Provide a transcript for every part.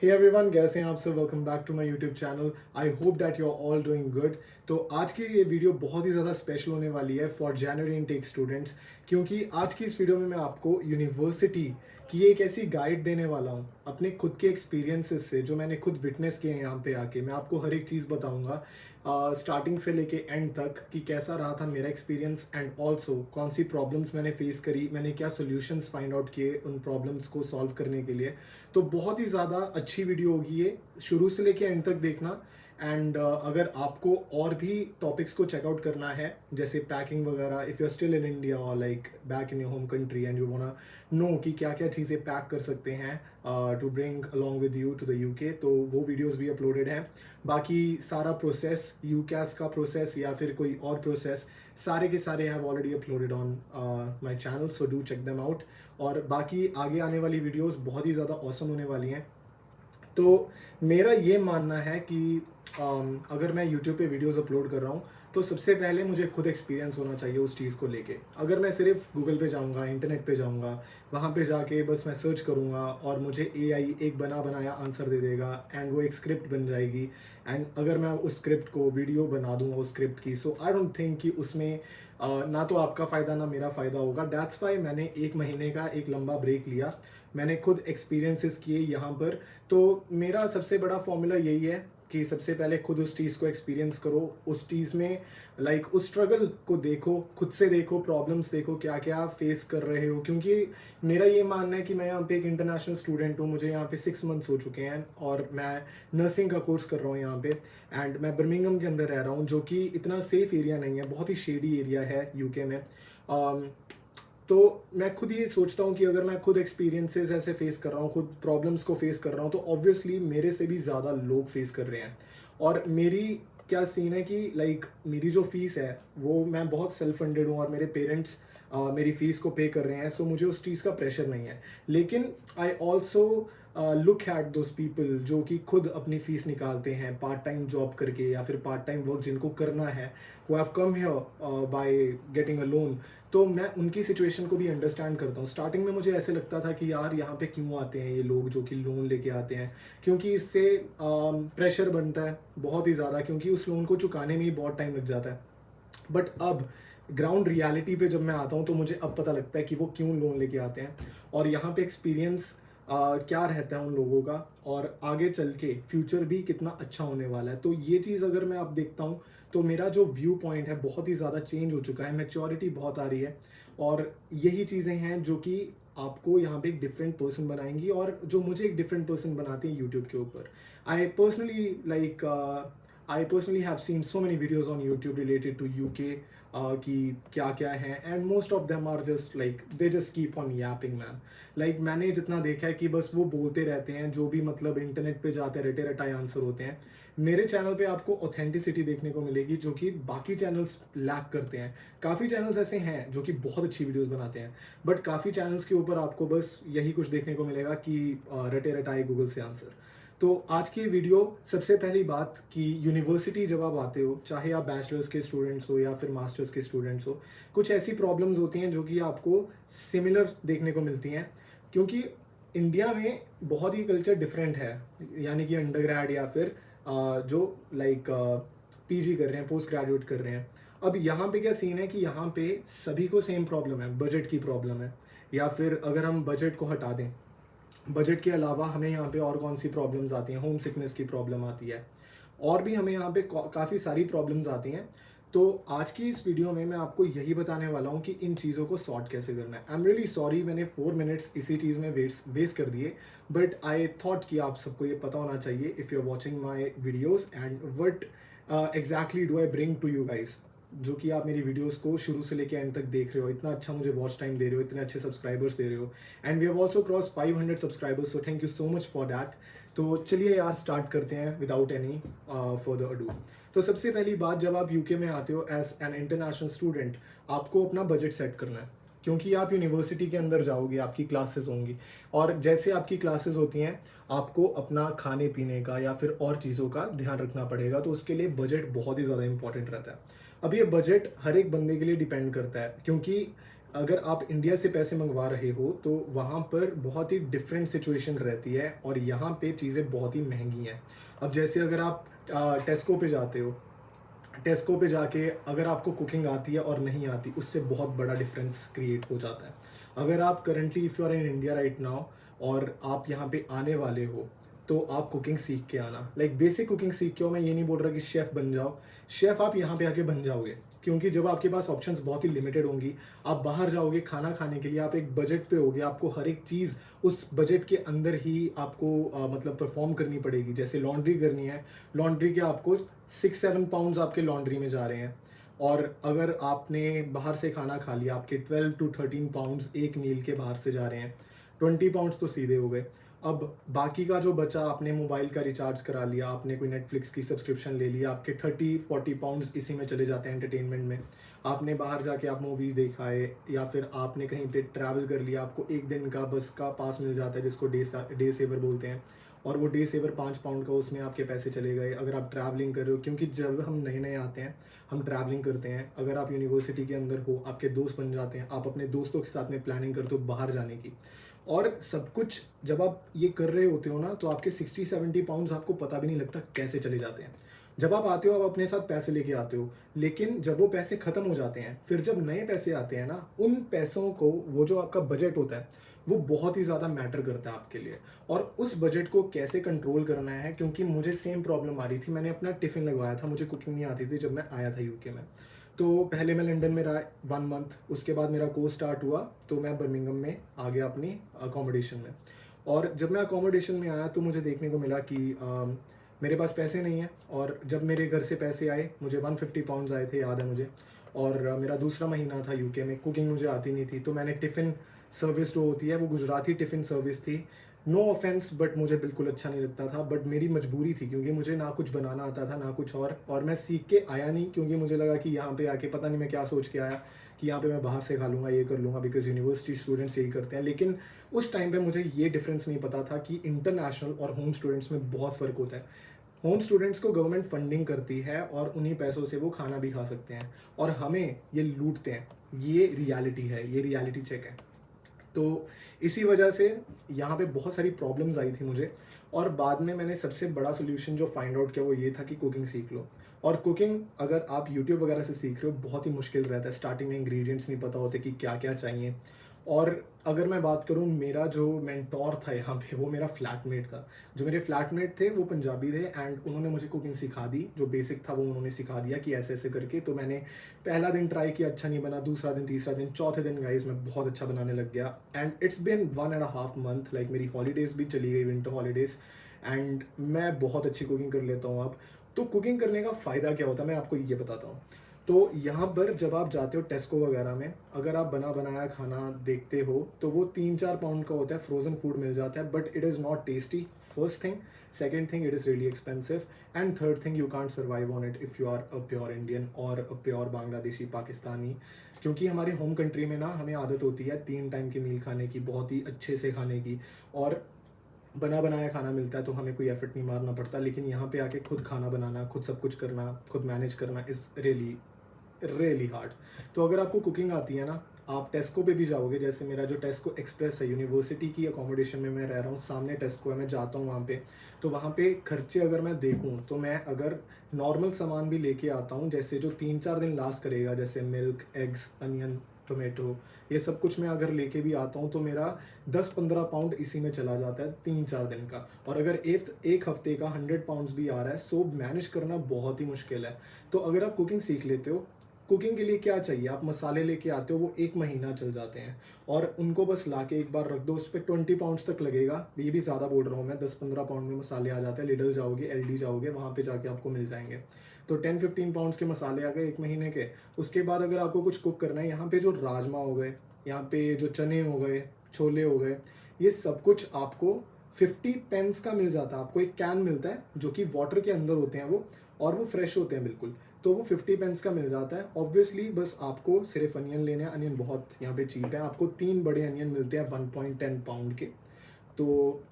Hey everyone, कैसे हैं आप सब। Welcome back to my YouTube channel. I hope that you are all doing good. तो आज की ये वीडियो बहुत ही ज़्यादा स्पेशल होने वाली है फॉर जनवरी इनटेक स्टूडेंट्स, क्योंकि आज की इस वीडियो में मैं आपको यूनिवर्सिटी की एक ऐसी गाइड देने वाला हूँ अपने खुद के एक्सपीरियंसेस से, जो मैंने खुद विटनेस किए हैं यहाँ पे आके। मैं आपको हर एक चीज़ बताऊँगा स्टार्टिंग से लेके एंड तक कि कैसा रहा था मेरा एक्सपीरियंस, एंड ऑल्सो कौन सी प्रॉब्लम्स मैंने फेस करी, मैंने क्या सोल्यूशंस फाइंड आउट किए उन प्रॉब्लम्स को सॉल्व करने के लिए। तो बहुत ही ज़्यादा अच्छी वीडियो होगी ये, शुरू से लेके एंड तक देखना। एंड अगर आपको और भी टॉपिक्स को चेकआउट करना है, जैसे पैकिंग वगैरह, if you are still in India और like back in your home country and you wanna know कि क्या क्या चीज़ें पैक कर सकते हैं to bring along with you to the UK, तो वो वीडियोस भी अपलोडेड हैं। बाकी सारा प्रोसेस, यूकैस का प्रोसेस या फिर कोई और प्रोसेस, सारे के सारे have already uploaded on my channel, so do check them out. और बाकी आगे आने वाली वीडियोस बहुत ही ज़्यादा ऑसम होने वाली हैं। तो मेरा ये मानना है कि अगर मैं यूट्यूब पे वीडियोस अपलोड कर रहा हूँ तो सबसे पहले मुझे खुद एक्सपीरियंस होना चाहिए उस चीज़ को लेके। अगर मैं सिर्फ गूगल पे जाऊँगा, इंटरनेट पे जाऊँगा, वहाँ पे जाके बस मैं सर्च करूँगा और मुझे एआई एक बना बनाया आंसर दे देगा एंड वो एक स्क्रिप्ट बन जाएगी, एंड अगर मैं उस स्क्रिप्ट को वीडियो बना दूँगा उस स्क्रिप्ट की, सो आई डोंट थिंक कि उसमें ना तो आपका फ़ायदा ना मेरा फ़ायदा होगा। दैट्स वाई मैंने 1 महीने का एक लंबा ब्रेक लिया। मैंने खुद एक्सपीरियंसेस किए यहाँ पर। तो मेरा सबसे बड़ा फॉर्मूला यही है कि सबसे पहले खुद उस चीज़ को एक्सपीरियंस करो, उस चीज़ में लाइक उस स्ट्रगल को देखो, खुद से देखो, प्रॉब्लम्स देखो क्या क्या फेस कर रहे हो। क्योंकि मेरा ये मानना है कि मैं यहाँ पे एक इंटरनेशनल स्टूडेंट हूँ, मुझे यहाँ पे 6 मंथ्स हो चुके हैं और मैं नर्सिंग का कोर्स कर रहा हूँ यहाँ पे, एंड मैं बर्मिंघम के अंदर रह रहा हूँ, जो कि इतना सेफ एरिया नहीं है, बहुत ही शेडी एरिया है यूके में। तो मैं खुद ये सोचता हूँ कि अगर मैं खुद एक्सपीरियंसेस ऐसे फेस कर रहा हूँ, खुद प्रॉब्लम्स को फेस कर रहा हूँ, तो ऑब्वियसली मेरे से भी ज़्यादा लोग फेस कर रहे हैं। और मेरी क्या सीन है कि लाइक मेरी जो फ़ीस है वो, मैं बहुत सेल्फ फंडेड हूँ और मेरे पेरेंट्स मेरी फ़ीस को पे कर रहे हैं, सो मुझे उस चीज़ का प्रेशर नहीं है। लेकिन I also look at those people जो कि खुद अपनी फ़ीस निकालते हैं पार्ट टाइम जॉब करके या फिर पार्ट टाइम वर्क जिनको करना है, who have come here by getting a loan. तो मैं उनकी सिचुएशन को भी अंडरस्टैंड करता हूँ। स्टार्टिंग में मुझे ऐसे लगता था कि यार यहाँ पे क्यों आते हैं ये लोग जो कि लोन लेके आते हैं, क्योंकि इससे प्रेशर बनता है बहुत ही ज़्यादा, क्योंकि उस लोन को चुकाने में ही बहुत टाइम लग जाता है। बट अब ग्राउंड रियलिटी पे जब मैं आता हूँ तो मुझे अब पता लगता है कि वो क्यों लोन लेके आते हैं और यहाँ पे एक्सपीरियंस क्या रहता है उन लोगों का, और आगे चल के फ्यूचर भी कितना अच्छा होने वाला है। तो ये चीज़ अगर मैं अब देखता हूँ तो मेरा जो व्यू पॉइंट है बहुत ही ज़्यादा चेंज हो चुका है, मैच्योरिटी बहुत आ रही है। और यही चीज़ें हैं जो कि आपको यहाँ पे एक डिफरेंट पर्सन बनाएंगी, और जो मुझे एक डिफरेंट पर्सन बनाती है यूट्यूब के ऊपर। I personally like I personally have seen so many videos on YouTube related to UK कि क्या क्या है, and most of them are just like they just keep on yapping man. Like मैंने जितना देखा है कि बस वो बोलते रहते हैं, जो भी मतलब इंटरनेट पे जाते रटे रटाए आंसर होते हैं। मेरे चैनल पे आपको ऑथेंटिसिटी देखने को मिलेगी जो कि बाकी चैनल्स लैक करते हैं। काफ़ी चैनल्स ऐसे हैं जो कि बहुत अच्छी वीडियोस बनाते हैं, बट काफ़ी चैनल्स के ऊपर आपको बस यही कुछ देखने को मिलेगा कि रटे रटाए गूगल से आंसर। तो आज की वीडियो, सबसे पहली बात कि यूनिवर्सिटी जब आप आते हो, चाहे आप बैचलर्स के स्टूडेंट्स हो या फिर मास्टर्स के स्टूडेंट्स हो, कुछ ऐसी प्रॉब्लम्स होती हैं जो कि आपको सिमिलर देखने को मिलती हैं। क्योंकि इंडिया में बहुत ही कल्चर डिफरेंट है, यानी कि अंडर ग्रेड या फिर जो लाइक पीजी कर रहे हैं, पोस्ट ग्रेजुएट कर रहे हैं। अब यहाँ पे क्या सीन है कि यहाँ पे सभी को सेम प्रॉब्लम है, बजट की प्रॉब्लम है। या फिर अगर हम बजट को हटा दें, बजट के अलावा हमें यहाँ पे और कौन सी प्रॉब्लम्स आती हैं, होम सिकनेस की प्रॉब्लम आती है, और भी हमें यहाँ पे काफ़ी सारी प्रॉब्लम्स आती हैं। तो आज की इस वीडियो में मैं आपको यही बताने वाला हूँ कि इन चीज़ों को सॉर्ट कैसे करना है। आई एम रियली सॉरी, मैंने 4 मिनट्स इसी चीज़ में वेस्ट कर दिए, बट आई थॉट कि आप सबको ये पता होना चाहिए if you are watching my videos and what exactly do I bring to you guys, जो कि आप मेरी वीडियोस को शुरू से लेकर एंड तक देख रहे हो, इतना अच्छा मुझे वॉच टाइम दे रहे हो, इतने अच्छे सब्सक्राइबर्स दे रहे हो, and we have also cross 500 subscribers, so thank you so much for that. तो चलिए यार स्टार्ट करते हैं विदाउट एनी फर्दर अडू। तो सबसे पहली बात, जब आप यूके में आते हो एज एन इंटरनेशनल स्टूडेंट, आपको अपना बजट सेट करना है। क्योंकि आप यूनिवर्सिटी के अंदर जाओगे, आपकी क्लासेस होंगी, और जैसे आपकी क्लासेस होती हैं आपको अपना खाने पीने का या फिर और चीज़ों का ध्यान रखना पड़ेगा, तो उसके लिए बजट बहुत ही ज़्यादा इंपॉर्टेंट रहता है। अब ये बजट हर एक बंदे के लिए डिपेंड करता है, क्योंकि अगर आप इंडिया से पैसे मंगवा रहे हो तो वहाँ पर बहुत ही डिफरेंट सिचुएशन रहती है और यहाँ पे चीज़ें बहुत ही महंगी हैं। अब जैसे अगर आप टेस्को पे जाते हो, टेस्को पे जाके अगर आपको कुकिंग आती है और नहीं आती, उससे बहुत बड़ा डिफरेंस क्रिएट हो जाता है। अगर आप currently if you are in India right now और आप यहाँ पे आने वाले हो, तो आप कुकिंग सीख के आना, लाइक बेसिक कुकिंग सीख के आओ। मैं ये नहीं बोल रहा कि शेफ़ बन जाओ, शेफ़ आप यहाँ पे आके बन जाओगे, क्योंकि जब आपके पास ऑप्शंस बहुत ही लिमिटेड होंगी, आप बाहर जाओगे खाना खाने के लिए, आप एक बजट पे होगे, आपको हर एक चीज़ उस बजट के अंदर ही आपको मतलब परफॉर्म करनी पड़ेगी। जैसे लॉन्ड्री करनी है, लॉन्ड्री के आपको 6-7 पाउंड्स आपके लॉन्ड्री में जा रहे हैं। और अगर आपने बाहर से खाना खा लिया, आपके 12 to 13 पाउंड्स एक मील के बाहर से जा रहे हैं, 20 पाउंड्स तो सीधे हो गए। अब बाकी का जो बचा, आपने मोबाइल का रिचार्ज करा लिया, आपने कोई नेटफ्लिक्स की सब्सक्रिप्शन ले लिया, आपके 30-40 पाउंड्स इसी में चले जाते हैं एंटरटेनमेंट में। आपने बाहर जाके आप मूवी देखा है या फिर आपने कहीं पे ट्रैवल कर लिया, आपको एक दिन का बस का पास मिल जाता है जिसको डे सेवर बोलते हैं, और वो डे सेवर 5 पाउंड का, उसमें आपके पैसे चले गए। अगर आप ट्रैवलिंग कर रहे हो, क्योंकि जब हम नए नए आते हैं हम ट्रैवलिंग करते हैं, अगर आप यूनिवर्सिटी के अंदर हो, आपके दोस्त बन जाते हैं, आप अपने दोस्तों के साथ में प्लानिंग करते हो बाहर जाने की, और सब कुछ जब आप ये कर रहे होते हो ना, तो आपके 60-70 पाउंड्स आपको पता भी नहीं लगता कैसे चले जाते हैं। जब आप आते हो आप अपने साथ पैसे लेके आते हो, लेकिन जब वो पैसे ख़त्म हो जाते हैं, फिर जब नए पैसे आते हैं ना, उन पैसों को, वो जो आपका बजट होता है, वो बहुत ही ज़्यादा मैटर करता है आपके लिए। और उस बजट को कैसे कंट्रोल करना है, क्योंकि मुझे सेम प्रॉब्लम आ रही थी। मैंने अपना टिफ़िन लगवाया था, मुझे कुकिंग नहीं आती थी जब मैं आया था यूके में। तो पहले मैं लंदन में रहा 1 मंथ, उसके बाद मेरा कोर्स स्टार्ट हुआ, तो मैं बर्मिंघम में आ गया अपनी अकोमोडेशन में। और जब मैं अकोमोडेशन में आया तो मुझे देखने को मिला कि मेरे पास पैसे नहीं हैं। और जब मेरे घर से पैसे आए, मुझे 150 पाउंड्स आए थे, याद है मुझे। और मेरा दूसरा महीना था यूके में, कुकिंग मुझे आती नहीं थी, तो मैंने टिफ़िन सर्विस जो होती है, वो गुजराती टिफ़िन सर्विस थी। नो ऑफेंस, बट मुझे बिल्कुल अच्छा नहीं लगता था, बट मेरी मजबूरी थी, क्योंकि मुझे ना कुछ बनाना आता था ना कुछ और मैं सीख के आया नहीं, क्योंकि मुझे लगा कि यहाँ पे आके पता नहीं मैं क्या सोच के आया कि यहाँ पे मैं बाहर से खा लूँगा, ये कर लूँगा, बिकॉज यूनिवर्सिटी स्टूडेंट्स यही करते हैं। लेकिन उस टाइम पे मुझे ये डिफरेंस नहीं पता था कि इंटरनेशनल और होम स्टूडेंट्स में बहुत फ़र्क होता है। होम स्टूडेंट्स को गवर्नमेंट फंडिंग करती है और उन्हीं पैसों से वो खाना भी खा सकते हैं, और हमें ये लूटते हैं। ये रियलिटी है, ये रियलिटी चेक है। तो इसी वजह से यहाँ पे बहुत सारी प्रॉब्लम्स आई थी मुझे। और बाद में मैंने सबसे बड़ा सोल्यूशन जो फाइंड आउट किया वो ये था कि कुकिंग सीख लो। और कुकिंग अगर आप यूट्यूब वगैरह से सीख रहे हो, बहुत ही मुश्किल रहता है। स्टार्टिंग में इंग्रेडिएंट्स नहीं पता होते कि क्या क्या चाहिए। और अगर मैं बात करूँ, मेरा जो मेंटोर था यहाँ पे, वो मेरा फ्लैटमेट था। जो मेरे फ्लैटमेट थे वो पंजाबी थे, एंड उन्होंने मुझे कुकिंग सिखा दी। जो बेसिक था वो उन्होंने सिखा दिया कि ऐसे ऐसे करके। तो मैंने पहला दिन ट्राई किया, अच्छा नहीं बना। दूसरा दिन, तीसरा दिन, चौथे दिन गाइस मैं बहुत अच्छा बनाने लग गया। And it's been 1.5 month, like मेरी हॉलीडेज़ भी चली गई, विंटर हॉलीडेज़, एंड मैं बहुत अच्छी कुकिंग कर लेता हूँ अब। तो कुकिंग करने का फ़ायदा क्या होता है, मैं आपको ये बताता हूँ। तो यहाँ पर जब आप जाते हो टेस्को वगैरह में, अगर आप बना बनाया खाना देखते हो, तो वो 3-4 पाउंड का होता है, फ्रोज़न फूड मिल जाता है, but it is not tasty, first thing. Second thing, it is really expensive. And third thing, you can't survive on it if you are a pure Indian और अ प्योर बांग्लादेशी, पाकिस्तानी। क्योंकि हमारे home country में ना हमें आदत होती है 3 time की मील खाने की, बहुत ही अच्छे से खाने की, और बना बनाया खाना मिलता है, तो हमें कोई एफर्ट नहीं मारना पड़ता। लेकिन यहाँ पे आके खुद खाना बनाना, खुद सब कुछ करना, खुद मैनेज करना इज़ रियली हार्ड। तो अगर आपको कुकिंग आती है ना, आप टेस्को पे भी जाओगे। जैसे मेरा जो टेस्को एक्सप्रेस है, यूनिवर्सिटी की अकोमोडेशन में मैं रह रहा हूँ, सामने टेस्को है, मैं जाता हूँ वहाँ पे। तो वहाँ पे खर्चे अगर मैं देखूँ, तो मैं अगर नॉर्मल सामान भी लेके आता हूँ, जैसे जो 3-4 दिन लास्ट करेगा, जैसे मिल्क, एग्स, अनियन, टोमेटो, ये सब कुछ मैं अगर लेके भी आता हूँ, तो मेरा 10-15 पाउंड इसी में चला जाता है 3-4 दिन का। और अगर एक हफ्ते का 100 पाउंड्स भी आ रहा है, सो मैनेज करना बहुत ही मुश्किल है। तो अगर आप कुकिंग सीख लेते हो, कुकिंग के लिए क्या चाहिए, आप मसाले लेके आते हो, वो 1 महीना चल जाते हैं, और उनको बस लाके एक बार रख दो, उस पर 20 पाउंड्स तक लगेगा। ये भी ज़्यादा बोल रहा हूँ मैं, 10-15 पाउंड में मसाले आ जाते हैं। लिडल जाओगे, एलडी जाओगे, वहाँ पे जाके आपको मिल जाएंगे। तो 10-15 पाउंड्स के मसाले आ गए 1 महीने के। उसके बाद अगर आपको कुछ कुक करना है, यहाँ पे जो राजमा हो गए, यहाँ पे जो चने हो गए, छोले हो गए, ये सब कुछ आपको 50 पेंस का मिल जाता है। आपको एक कैन मिलता है जो कि वाटर के अंदर होते हैं वो, और वो फ्रेश होते हैं बिल्कुल। तो वो 50 पेंस का मिल जाता है। ऑब्वियसली बस आपको सिर्फ अनियन लेने हैं। अनियन बहुत यहाँ पे चीप है, आपको 3 बड़े अनियन मिलते हैं 1.10 पाउंड के। तो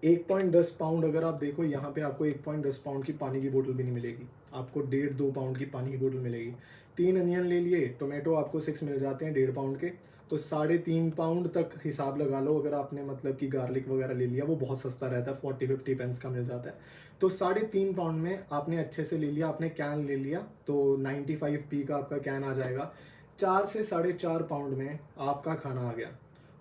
1.10 पाउंड, अगर आप देखो यहाँ पे आपको 1.10 पाउंड की पानी की बोतल भी नहीं मिलेगी। आपको 1.5-2 पाउंड की पानी की बोतल मिलेगी। 3 अनियन ले लिए, टोमेटो आपको 6 मिल जाते हैं 1.5 पाउंड के, तो 3.5 पाउंड तक हिसाब लगा लो। अगर आपने मतलब कि गार्लिक वगैरह ले लिया, वो बहुत सस्ता रहता है, 40-50 पेंस का मिल जाता है। तो 3.5 पाउंड में आपने अच्छे से ले लिया, आपने कैन ले लिया, तो 95p का आपका कैन आ जाएगा। 4 से 4.5 पाउंड में आपका खाना आ गया।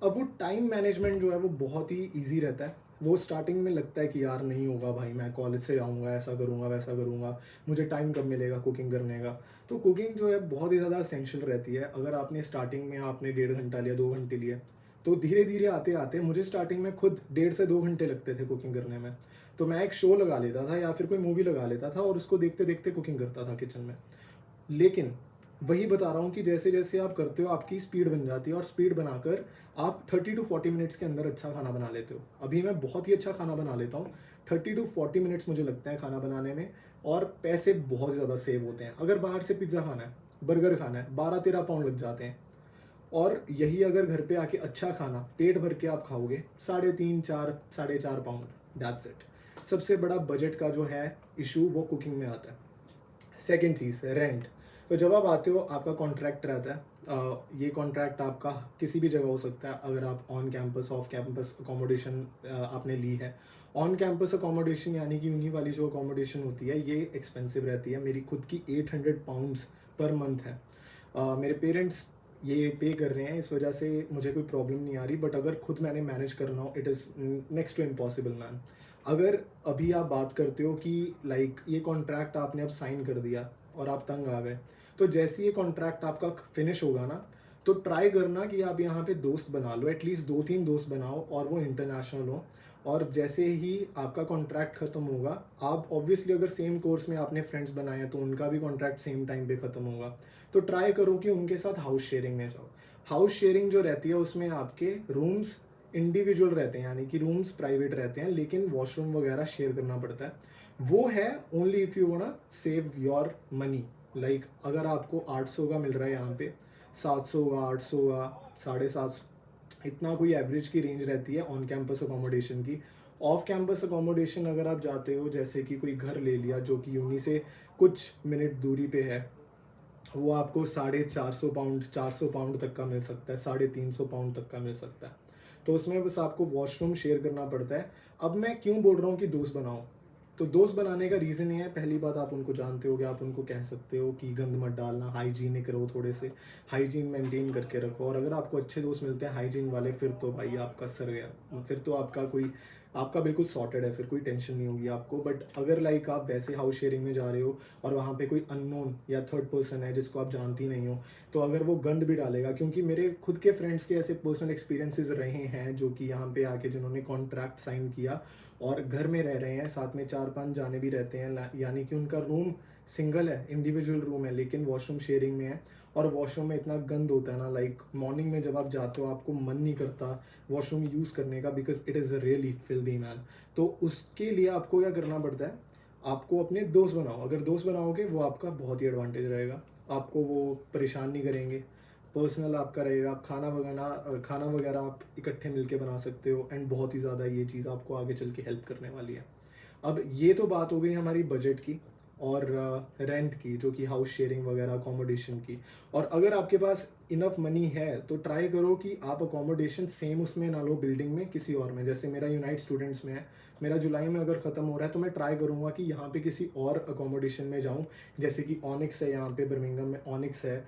अब वो टाइम मैनेजमेंट जो है वो बहुत ही ईजी रहता है। वो स्टार्टिंग में लगता है कि यार नहीं होगा भाई, मैं कॉलेज से आऊँगा, ऐसा करूँगा वैसा करूँगा, मुझे टाइम कब मिलेगा कुकिंग करने का। तो कुकिंग जो है बहुत ही ज़्यादा एसेंशियल रहती है। अगर आपने स्टार्टिंग में आपने 1.5 घंटा लिया, 2 घंटे लिए, तो धीरे धीरे आते आते मुझे स्टार्टिंग में खुद 1.5 से 2 घंटे लगते थे कुकिंग करने में। तो मैं एक शो लगा लेता था या फिर कोई मूवी लगा लेता था और उसको देखते देखते कुकिंग करता था किचन में। लेकिन वही बता रहा हूँ कि जैसे जैसे आप करते हो आपकी स्पीड बन जाती है, और स्पीड बनाकर आप 30 to 40 मिनट्स के अंदर अच्छा खाना बना लेते हो। अभी मैं बहुत ही अच्छा खाना बना लेता हूँ। 30 to 40 मिनट्स मुझे लगता है खाना बनाने में, और पैसे बहुत ज़्यादा सेव होते हैं। अगर बाहर से पिज़्ज़ा खाना है, बर्गर खाना है, 12-13 पाउंड लग जाते हैं। और यही अगर घर पे आके अच्छा खाना पेट भर के आप खाओगे, 3.5, 4, 4.5 पाउंड, दैट्स इट। सबसे बड़ा बजट का जो है इशू वो कुकिंग में आता है। सेकंड चीज़ है रेंट। तो जब आप आते हो आपका कॉन्ट्रैक्ट रहता है। ये कॉन्ट्रैक्ट आपका किसी भी जगह हो सकता है। अगर आप on campus off campus accommodation आपने ली है, ऑन कैंपस अकोमोडेशन यानी कि यूनी वाली जो अकोमोडेशन होती है ये एक्सपेंसिव रहती है। मेरी खुद की 800 पाउंड्स पर मंथ है। मेरे पेरेंट्स ये पे कर रहे हैं, इस वजह से मुझे कोई प्रॉब्लम नहीं आ रही। बट अगर खुद मैंने मैनेज करना हो, it is next to impossible man. अगर अभी आप बात करते हो कि लाइक ये कॉन्ट्रैक्ट आपने अब साइन कर दिया और आप तंग आ गए, तो जैसे ये कॉन्ट्रैक्ट आपका फिनिश होगा ना, तो ट्राई करना कि आप यहाँ पे दोस्त बना लो, एटलीस्ट 2-3 दोस्त बनाओ, और वो इंटरनेशनल हो। और जैसे ही आपका कॉन्ट्रैक्ट ख़त्म होगा, आप ऑब्वियसली अगर सेम कोर्स में आपने फ्रेंड्स बनाए हैं तो उनका भी कॉन्ट्रैक्ट सेम टाइम पे ख़त्म होगा। तो ट्राई करो कि उनके साथ हाउस शेयरिंग में जाओ। हाउस शेयरिंग जो रहती है उसमें आपके रूम्स इंडिविजुअल रहते हैं, यानी कि रूम्स प्राइवेट रहते हैं, लेकिन वॉशरूम वगैरह शेयर करना पड़ता है। वो है only if you want save your money. Like अगर आपको 800 का मिल रहा है यहाँ पे, 700 का, 800 का, 750, इतना कोई एवरेज की रेंज रहती है ऑन कैंपस अकोमोडेशन की। ऑफ कैंपस अकोमोडेशन अगर आप जाते हो, जैसे कि कोई घर ले लिया जो कि यूनी से कुछ मिनट दूरी पे है, वो आपको 450 पाउंड, 400 पाउंड तक का मिल सकता है, 350 पाउंड तक का मिल सकता है। तो उसमें बस आपको वॉशरूम शेयर करना पड़ता है। अब मैं क्यों बोल रहा हूँ कि दोस्त बनाओ, तो दोस्त बनाने का रीज़न ये है, पहली बात आप उनको जानते हो, आप उनको कह सकते हो कि गंद मत डालना, हाइजीनिक रहो, थोड़े से हाइजीन मेंटेन करके रखो। और अगर आपको अच्छे दोस्त मिलते हैं हाइजीन वाले, फिर तो भाई आपका सर गया, फिर तो आपका बिल्कुल सॉर्टेड है, फिर कोई टेंशन नहीं होगी आपको। बट अगर लाइक आप वैसे हाउस शेयरिंग में जा रहे हो और वहाँ पे कोई अननोन या थर्ड पर्सन है जिसको आप जानती नहीं हो, तो अगर वो गंद भी डालेगा, क्योंकि मेरे खुद के फ्रेंड्स के ऐसे पर्सनल एक्सपीरियंसेस रहे हैं जो कि यहाँ पे आके जिन्होंने कॉन्ट्रैक्ट साइन किया और घर में रह रहे हैं, साथ में 4-5 जाने भी रहते हैं, यानी कि उनका रूम सिंगल है, इंडिविजुअल रूम है, लेकिन वॉशरूम शेयरिंग में है। और वॉशरूम में इतना गंद होता है ना, लाइक मॉर्निंग में जब आप जाते हो आपको मन नहीं करता वॉशरूम यूज़ करने का, because it is really filthy man. तो उसके लिए आपको क्या करना पड़ता है, आपको अपने दोस्त बनाओ। अगर दोस्त बनाओगे वो आपका बहुत ही एडवांटेज रहेगा, आपको वो परेशान नहीं करेंगे, पर्सनल आपका रहेगा। आप खाना वगैरह आप इकट्ठे मिलके बना सकते हो, एंड बहुत ही ज़्यादा ये चीज़ आपको आगे चल के हेल्प करने वाली है। अब ये तो बात हो गई हमारी बजट की और रेंट की, जो कि हाउस शेयरिंग वगैरह अकोमोडेशन की। और अगर आपके पास इनफ मनी है तो ट्राई करो कि आप अकोमोडेशन सेम उसमें ना लो, बिल्डिंग में किसी और में। जैसे मेरा यूनाइट स्टूडेंट्स में है, मेरा जुलाई में अगर ख़त्म हो रहा है तो मैं ट्राई करूँगा कि यहाँ पे किसी और अकोमोडेशन में जाऊँ। जैसे कि ऑनिक्स है, यहाँ पे बर्मिंघम में ऑनिक्स है,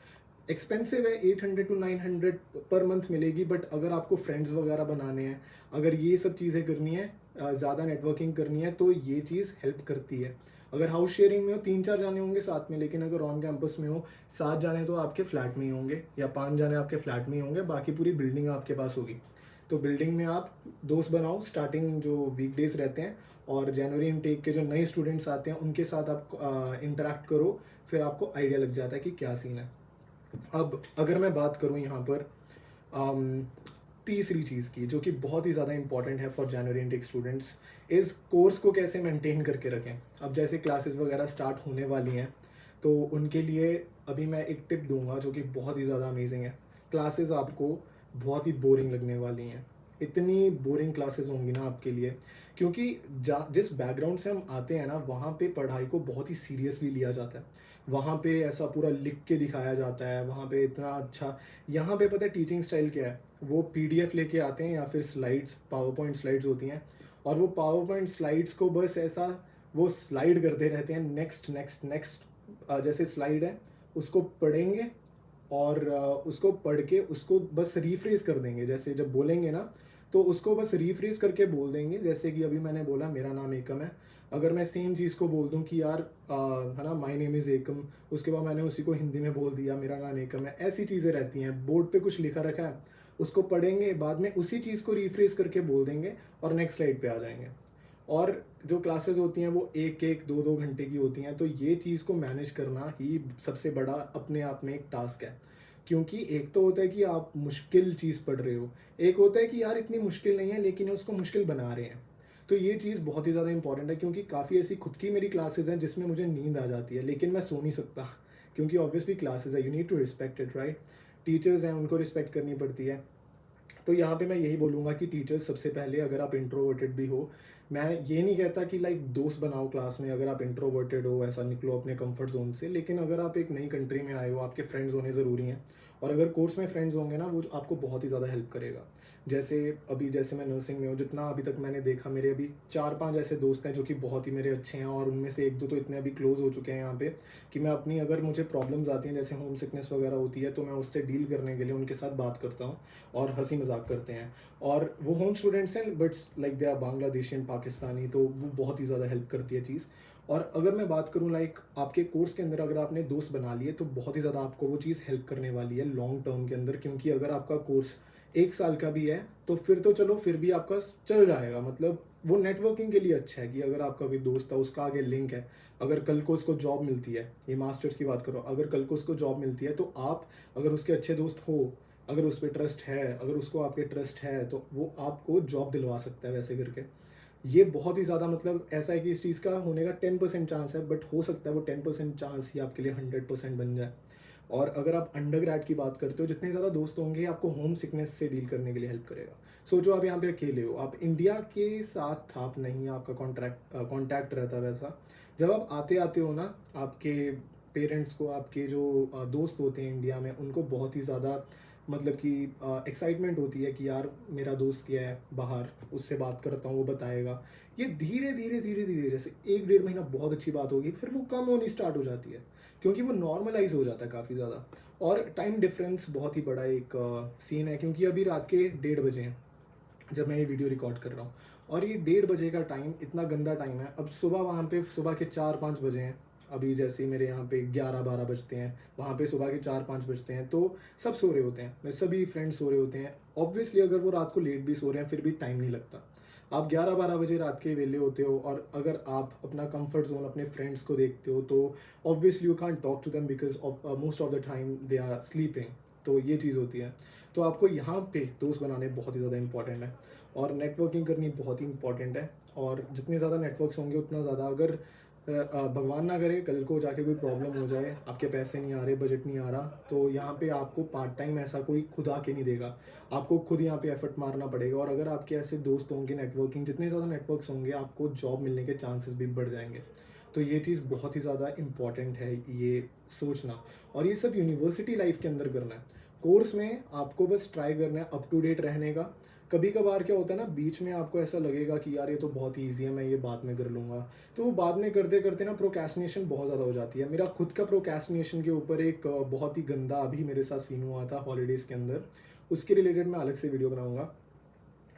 एक्सपेंसिव है, 800 to 900 पर मंथ मिलेगी। बट अगर आपको फ्रेंड्स वगैरह बनाने हैं, अगर ये सब चीज़ें करनी है, ज़्यादा नेटवर्किंग करनी है, तो ये चीज़ हेल्प करती है। अगर हाउस शेयरिंग में हो 3-4 जाने होंगे साथ में, लेकिन अगर ऑन कैंपस में हो 7 जाने तो आपके फ्लैट में ही होंगे, या 5 जाने आपके फ्लैट में ही होंगे, बाकी पूरी बिल्डिंग आपके पास होगी। तो बिल्डिंग में आप दोस्त बनाओ, स्टार्टिंग जो वीकडेज रहते हैं और जनवरी इनटेक के जो नए स्टूडेंट्स आते हैं उनके साथ आप इंटरेक्ट करो, फिर आपको आइडिया लग जाता है कि क्या सीन है। अब अगर मैं बात करूँ यहाँ पर तीसरी चीज़ की, जो कि बहुत ही ज़्यादा इंपॉर्टेंट है फॉर जनवरी इनटेक स्टूडेंट्स, इस कोर्स को कैसे मेंटेन करके रखें। अब जैसे क्लासेस वगैरह स्टार्ट होने वाली हैं, तो उनके लिए अभी मैं एक टिप दूंगा जो कि बहुत ही ज़्यादा अमेजिंग है। क्लासेस आपको बहुत ही बोरिंग लगने वाली हैं, इतनी बोरिंग क्लासेस होंगी ना आपके लिए, क्योंकि जिस बैकग्राउंड से हम आते हैं ना, वहाँ पे पढ़ाई को बहुत ही सीरियसली लिया जाता है। वहाँ पे ऐसा पूरा लिख के दिखाया जाता है, वहाँ पे इतना अच्छा। यहाँ पे पता है टीचिंग स्टाइल क्या है, वो पीडीएफ लेके आते हैं या फिर स्लाइड्स, पावर पॉइंट स्लाइड्स होती हैं, और वो पावर पॉइंट स्लाइड्स को बस ऐसा वो स्लाइड करते रहते हैं, नेक्स्ट नेक्स्ट नेक्स्ट। जैसे स्लाइड है उसको पढ़ेंगे और उसको पढ़ के उसको बस रीफ्रेज कर देंगे, जैसे जब बोलेंगे ना तो उसको बस रीफ्रेज करके बोल देंगे। जैसे कि अभी मैंने बोला मेरा नाम एकम है, अगर मैं सेम चीज़ को बोल दूं कि यार है ना, माय नेम इज़ एकम, उसके बाद मैंने उसी को हिंदी में बोल दिया मेरा नाम एकम है, ऐसी चीज़ें रहती हैं। बोर्ड पे कुछ लिखा रखा है, उसको पढ़ेंगे, बाद में उसी चीज़ को रीफ्रेज करके बोल देंगे और नेक्स्ट स्लाइड पे आ जाएंगे। और जो क्लासेस होती हैं वो एक एक दो दो घंटे की होती हैं, तो ये चीज़ को मैनेज करना ही सबसे बड़ा अपने आप में एक टास्क है। क्योंकि एक तो होता है कि आप मुश्किल चीज़ पढ़ रहे हो, एक होता है कि यार इतनी मुश्किल नहीं है लेकिन उसको मुश्किल बना रहे हैं। तो ये चीज़ बहुत ही ज़्यादा इंपॉर्टेंट है, क्योंकि काफ़ी ऐसी खुद की मेरी क्लासेस हैं जिसमें मुझे नींद आ जाती है लेकिन मैं सो नहीं सकता क्योंकि ऑब्वियसली क्लासेस है, you need to respect it, right. Teachers हैं, उनको रिस्पेक्ट करनी पड़ती है। तो यहाँ पे मैं यही बोलूँगा कि टीचर्स सबसे पहले, अगर आप इंट्रोवर्टेड भी हो, मैं ये नहीं कहता कि लाइक दोस्त बनाओ क्लास में, अगर आप इंट्रोवर्टेड हो ऐसा निकलो अपने कंफर्ट जोन से, लेकिन अगर आप एक नई कंट्री में आए हो आपके फ्रेंड्स होने ज़रूरी हैं। और अगर कोर्स में फ्रेंड्स होंगे ना, वो आपको बहुत ही ज़्यादा हेल्प करेगा। जैसे मैं नर्सिंग में हूँ, जितना अभी तक मैंने देखा, मेरे अभी 4-5 ऐसे दोस्त हैं जो कि बहुत ही मेरे अच्छे हैं, और उनमें से 1-2 तो इतने अभी क्लोज़ हो चुके हैं यहाँ पे कि मैं अपनी, अगर मुझे प्रॉब्लम्स आती हैं जैसे होम सिकनेस वगैरह होती है, तो मैं उससे डील करने के लिए उनके साथ बात करता हूँ और हंसी मजाक करते हैं। और वो होम स्टूडेंट्स हैं but like they are Bangladeshi and Pakistani, तो वो बहुत ही ज़्यादा हेल्प करती है चीज़। और अगर मैं बात करूँ लाइक आपके कोर्स के अंदर अगर आपने दोस्त बना लिए, तो बहुत ही ज़्यादा आपको वो चीज़ हेल्प करने वाली है लॉन्ग टर्म के अंदर, क्योंकि अगर आपका कोर्स 1 साल का भी है तो फिर तो चलो, फिर भी आपका चल जाएगा। मतलब वो नेटवर्किंग के लिए अच्छा है कि अगर आपका कोई दोस्त है उसका आगे लिंक है, अगर कल को उसको जॉब मिलती है, ये मास्टर्स की बात करो, अगर कल को उसको जॉब मिलती है तो आप अगर उसके अच्छे दोस्त हो, अगर उस पर ट्रस्ट है, अगर उसको आपके ट्रस्ट है, तो वो आपको जॉब दिलवा सकता है वैसे करके। ये बहुत ही ज़्यादा मतलब ऐसा है कि इस चीज़ का होने का 10% चांस है, बट हो सकता है वो 10% चांस ही आपके लिए 100% बन जाए। और अगर आप अंडर की बात करते हो, जितने ज़्यादा दोस्त होंगे आपको होम सिकनेस से डील करने के लिए हेल्प करेगा। सोचो आप यहाँ पे अकेले हो, आप इंडिया के साथ आप नहीं, आपका कॉन्टैक्ट रहता है वैसा। जब आप आते आते हो ना, आपके पेरेंट्स को, आपके जो दोस्त होते हैं इंडिया में, उनको बहुत ही ज़्यादा मतलब कि एक्साइटमेंट होती है कि यार मेरा दोस्त गया है बाहर, उससे बात करता हूँ, वो बताएगा। ये धीरे धीरे धीरे धीरे, जैसे 1-1.5 महीना बहुत अच्छी बात होगी, फिर वो कम होनी स्टार्ट हो जाती है, क्योंकि वो नॉर्मलाइज हो जाता है काफ़ी ज़्यादा। और टाइम डिफरेंस बहुत ही बड़ा एक सीन है, क्योंकि अभी रात के 1:30 बजे हैं जब मैं ये वीडियो रिकॉर्ड कर रहा हूँ, और ये 1:30 बजे का टाइम इतना गंदा टाइम है। अब सुबह वहाँ पे सुबह के 4-5 बजे हैं, अभी जैसे ही मेरे यहाँ पे 11-12 बजते हैं, वहाँ पे सुबह के 4-5 बजते हैं, तो सब सो रहे होते हैं, मेरे सभी फ्रेंड्स सो रहे होते हैं। ऑब्वियसली अगर वो रात को लेट भी सो रहे हैं फिर भी टाइम नहीं लगता। आप 11-12 बजे रात के वेले होते हो, और अगर आप अपना कंफर्ट जोन अपने फ्रेंड्स को देखते हो, तो obviously you can't talk to them because of most of the time they are sleeping. तो ये चीज़ होती है। तो आपको यहाँ पे दोस्त बनाने बहुत ही ज़्यादा इंपॉर्टेंट है, और नेटवर्किंग करनी बहुत ही इंपॉर्टेंट है। और जितने ज़्यादा नेटवर्क्स होंगे उतना ज़्यादा, अगर भगवान ना करे कल को जाके कोई प्रॉब्लम हो जाए, आपके पैसे नहीं आ रहे, बजट नहीं आ रहा, तो यहाँ पे आपको पार्ट टाइम ऐसा कोई खुद आके नहीं देगा, आपको खुद यहाँ पे एफर्ट मारना पड़ेगा। और अगर आपके ऐसे दोस्त होंगे, नेटवर्किंग जितने ज़्यादा नेटवर्क्स होंगे, आपको जॉब मिलने के चांसेस भी बढ़ जाएंगे। तो ये चीज़ बहुत ही ज़्यादा इंपॉर्टेंट है, ये सोचना। और ये सब यूनिवर्सिटी लाइफ के अंदर करना है। कोर्स में आपको बस ट्राई करना है अप टू डेट रहने का। कभी कभार क्या होता है ना, बीच में आपको ऐसा लगेगा कि यार ये तो बहुत ईजी है, मैं ये बाद में कर लूँगा, तो वो बाद में करते करते ना प्रोक्रेस्टिनेशन बहुत ज़्यादा हो जाती है। मेरा खुद का प्रोक्रेस्टिनेशन के ऊपर एक बहुत ही गंदा अभी मेरे साथ सीन हुआ था हॉलीडेज़ के अंदर, उसके रिलेटेड मैं अलग से वीडियो बनाऊंगा।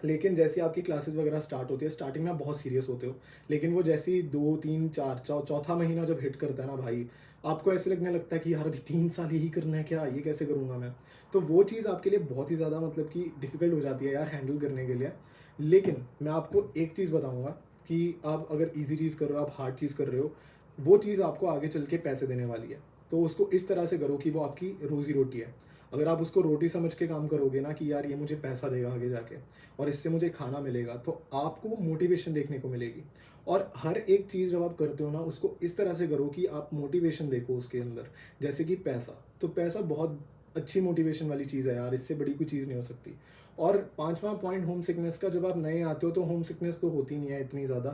लेकिन जैसे आपकी क्लासेस वगैरह स्टार्ट होती है, स्टार्टिंग में आप बहुत सीरियस होते हो, लेकिन वो जैसे ही 2 3 4 चौथा महीना जब हिट करता है ना भाई, आपको ऐसे लगने लगता है कि यार अभी 3 साल यही करना है क्या, ये कैसे करूँगा मैं। तो वो चीज़ आपके लिए बहुत ही ज़्यादा मतलब कि डिफ़िकल्ट हो जाती है यार हैंडल करने के लिए। लेकिन मैं आपको एक चीज़ बताऊँगा कि आप अगर ईजी चीज़ कर रहे हो, आप हार्ड चीज़ कर रहे हो, वो चीज़ आपको आगे चल के पैसे देने वाली है। तो उसको इस तरह से करो कि वो आपकी रोज़ी रोटी है। अगर आप उसको रोटी समझ के काम करोगे ना कि यार ये मुझे पैसा देगा आगे जाके, और इससे मुझे खाना मिलेगा, तो आपको मोटिवेशन देखने को मिलेगी। और हर एक चीज़ जब आप करते हो ना, उसको इस तरह से करो कि आप मोटिवेशन देखो उसके अंदर। जैसे कि पैसा, तो पैसा बहुत अच्छी मोटिवेशन वाली चीज़ है यार, इससे बड़ी कोई चीज़ नहीं हो सकती। और पांचवा पॉइंट होम सिकनेस का, जब आप नए आते हो तो होम सिकनेस तो होती नहीं है इतनी ज़्यादा,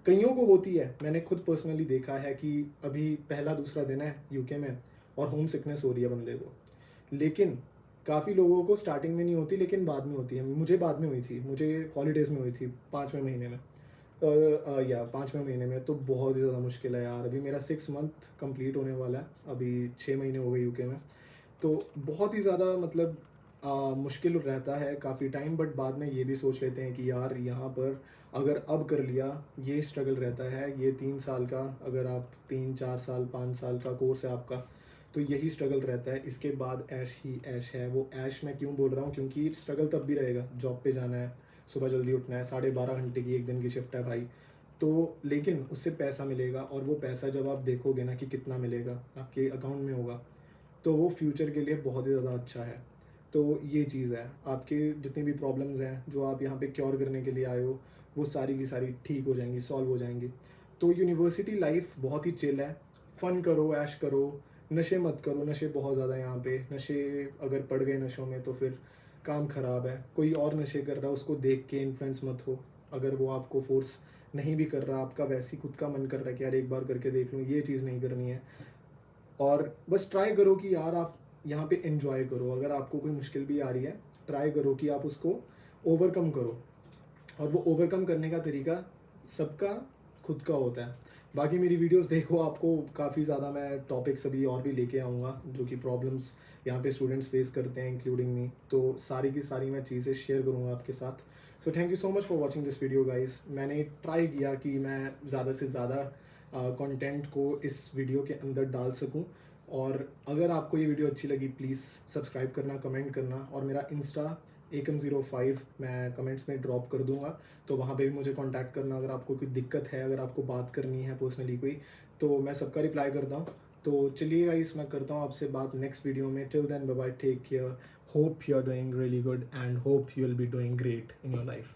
कईयों को होती है। मैंने खुद पर्सनली देखा है कि अभी पहला दूसरा दिन है यूके में और होम सिकनेस हो रही है बंदे को। लेकिन काफ़ी लोगों को स्टार्टिंग में नहीं होती, लेकिन बाद में होती है। मुझे बाद में हुई थी, मुझे हॉलीडेज़ में हुई थी, 5वें महीने में। या 5वें महीने में तो बहुत ही ज़्यादा मुश्किल है यार। अभी मेरा 6 मंथ कंप्लीट होने वाला है, अभी 6 महीने हो गए यूके में। तो बहुत ही ज़्यादा मतलब मुश्किल रहता है काफ़ी टाइम, बट बाद में ये भी सोच लेते हैं कि यार यहाँ पर अगर अब कर लिया, ये स्ट्रगल रहता है, ये 3 साल का, अगर आप 3-4 साल 5 साल का कोर्स है आपका, तो यही स्ट्रगल रहता है। इसके बाद ऐश ही ऐश है। वो ऐश मैं क्यों बोल रहा हूँ, क्योंकि स्ट्रगल तब भी रहेगा। जॉब पे जाना है, सुबह जल्दी उठना है, 12.5 घंटे की एक दिन की शिफ्ट है भाई। तो लेकिन उससे पैसा मिलेगा, और वो पैसा जब आप देखोगे ना कि कितना मिलेगा, आपके अकाउंट में होगा, तो वो फ्यूचर के लिए बहुत ही ज़्यादा अच्छा है। तो ये चीज़ है, आपके जितनी भी प्रॉब्लम्स हैं जो आप यहाँ पे क्योर करने के लिए आए हो, वो सारी की सारी ठीक हो जाएंगी, सॉल्व हो जाएंगी। तो यूनिवर्सिटी लाइफ बहुत ही चिल है। फ़न करो, ऐश करो, नशे मत करो। नशे बहुत ज़्यादा यहाँ पे, नशे अगर पड़ गए नशों में तो फिर काम ख़राब है। कोई और नशे कर रहा है उसको देख के इन्फ्लुएंस मत हो। अगर वो आपको फोर्स नहीं भी कर रहा, आपका वैसे ही खुद का मन कर रहा है कि यार एक बार करके देख लूँ, ये चीज़ नहीं करनी है। और बस ट्राई करो कि यार आप यहाँ पे एंजॉय करो। अगर आपको कोई मुश्किल भी आ रही है, ट्राई करो कि आप उसको ओवरकम करो। और वो ओवरकम करने का तरीका सबका खुद का होता है। बाकी मेरी वीडियोस देखो, आपको काफ़ी ज़्यादा मैं टॉपिक्स अभी और भी लेके आऊँगा जो कि प्रॉब्लम्स यहाँ पे स्टूडेंट्स फेस करते हैं, इंक्लूडिंग मी। तो सारी की सारी मैं चीज़ें शेयर करूँगा आपके साथ। सो thank you so much for watching this video guys. मैंने ट्राई किया कि मैं ज़्यादा से ज़्यादा कंटेंट को इस वीडियो के अंदर डाल सकूं। और अगर आपको ये वीडियो अच्छी लगी, प्लीज़ सब्सक्राइब करना, कमेंट करना। और मेरा इंस्टा एकम05 मैं कमेंट्स में ड्रॉप कर दूंगा, तो वहाँ पे भी मुझे कांटेक्ट करना अगर आपको कोई दिक्कत है, अगर आपको बात करनी है पर्सनली कोई, तो मैं सबका रिप्लाई करता हूँ। तो चलिए गाइस, मैं करता हूँ आपसे बात नेक्स्ट वीडियो में। Till then bye bye, take care, hope you are doing really good and hope you will be doing great in your life.